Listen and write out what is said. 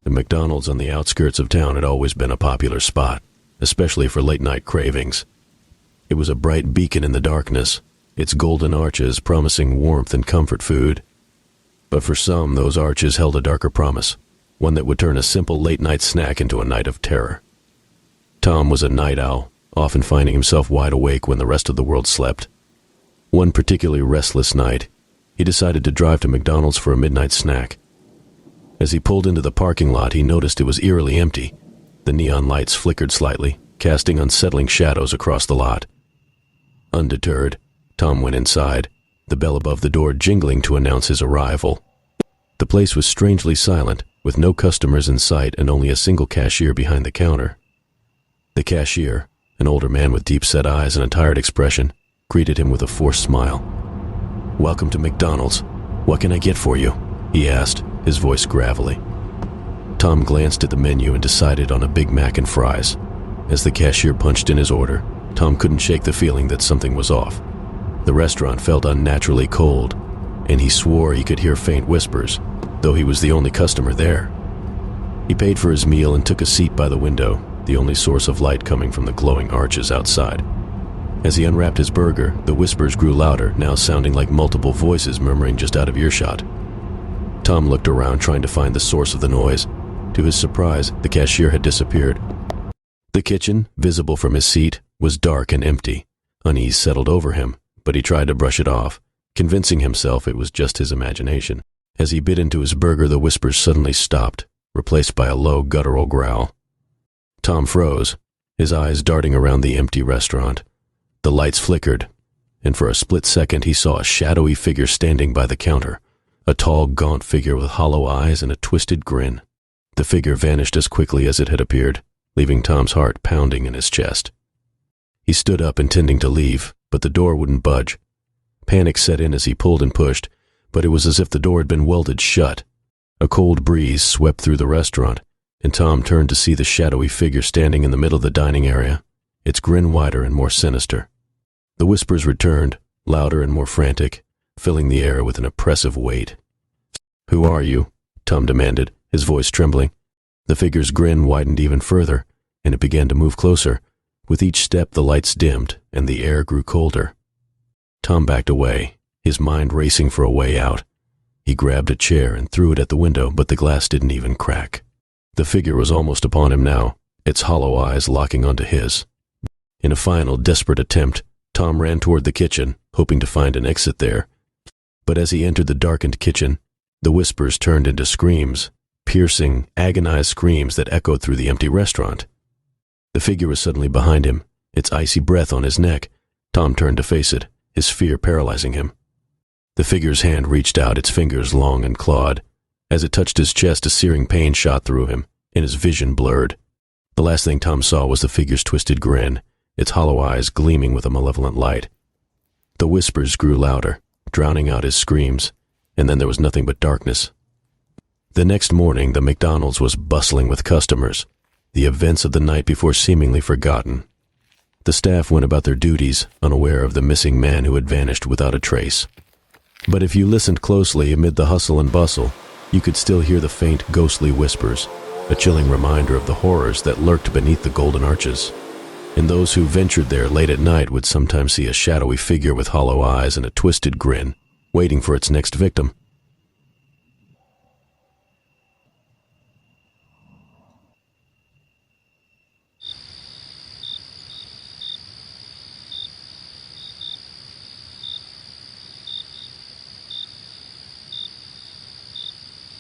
The McDonald's on the outskirts of town had always been a popular spot, especially for late-night cravings. It was a bright beacon in the darkness, its golden arches promising warmth and comfort food. But for some, those arches held a darker promise, one that would turn a simple late-night snack into a night of terror. Tom was a night owl, often finding himself wide awake when the rest of the world slept. One particularly restless night, he decided to drive to McDonald's for a midnight snack. As he pulled into the parking lot, he noticed it was eerily empty. The neon lights flickered slightly, casting unsettling shadows across the lot. Undeterred, Tom went inside, the bell above the door jingling to announce his arrival. The place was strangely silent, with no customers in sight and only a single cashier behind the counter. The cashier, an older man with deep-set eyes and a tired expression, greeted him with a forced smile. "Welcome to McDonald's. What can I get for you?" he asked, his voice gravelly. Tom glanced at the menu and decided on a Big Mac and fries. As the cashier punched in his order, Tom couldn't shake the feeling that something was off. The restaurant felt unnaturally cold, and he swore he could hear faint whispers, though he was the only customer there. He paid for his meal and took a seat by the window, the only source of light coming from the glowing arches outside. As he unwrapped his burger, the whispers grew louder, now sounding like multiple voices murmuring just out of earshot. Tom looked around, trying to find the source of the noise. To his surprise, the cashier had disappeared. The kitchen, visible from his seat, was dark and empty. Unease settled over him, but he tried to brush it off, convincing himself it was just his imagination. As he bit into his burger, the whispers suddenly stopped, replaced by a low, guttural growl. Tom froze, his eyes darting around the empty restaurant. The lights flickered, and for a split second he saw a shadowy figure standing by the counter, a tall, gaunt figure with hollow eyes and a twisted grin. The figure vanished as quickly as it had appeared, leaving Tom's heart pounding in his chest. He stood up, intending to leave, but the door wouldn't budge. Panic set in as he pulled and pushed, but it was as if the door had been welded shut. A cold breeze swept through the restaurant, and Tom turned to see the shadowy figure standing in the middle of the dining area, its grin wider and more sinister. The whispers returned, louder and more frantic, filling the air with an oppressive weight. "Who are you?" Tom demanded, his voice trembling. The figure's grin widened even further, and it began to move closer. With each step, the lights dimmed, and the air grew colder. Tom backed away, his mind racing for a way out. He grabbed a chair and threw it at the window, but the glass didn't even crack. The figure was almost upon him now, its hollow eyes locking onto his. In a final, desperate attempt, Tom ran toward the kitchen, hoping to find an exit there. But as he entered the darkened kitchen, the whispers turned into screams, piercing, agonized screams that echoed through the empty restaurant. The figure was suddenly behind him, its icy breath on his neck. Tom turned to face it, his fear paralyzing him. The figure's hand reached out, its fingers long and clawed. As it touched his chest, a searing pain shot through him, and his vision blurred. The last thing Tom saw was the figure's twisted grin, its hollow eyes gleaming with a malevolent light. The whispers grew louder, drowning out his screams, and then there was nothing but darkness. The next morning, the McDonald's was bustling with customers, the events of the night before seemingly forgotten. The staff went about their duties, unaware of the missing man who had vanished without a trace. But if you listened closely amid the hustle and bustle, you could still hear the faint, ghostly whispers, a chilling reminder of the horrors that lurked beneath the golden arches. And those who ventured there late at night would sometimes see a shadowy figure with hollow eyes and a twisted grin, waiting for its next victim.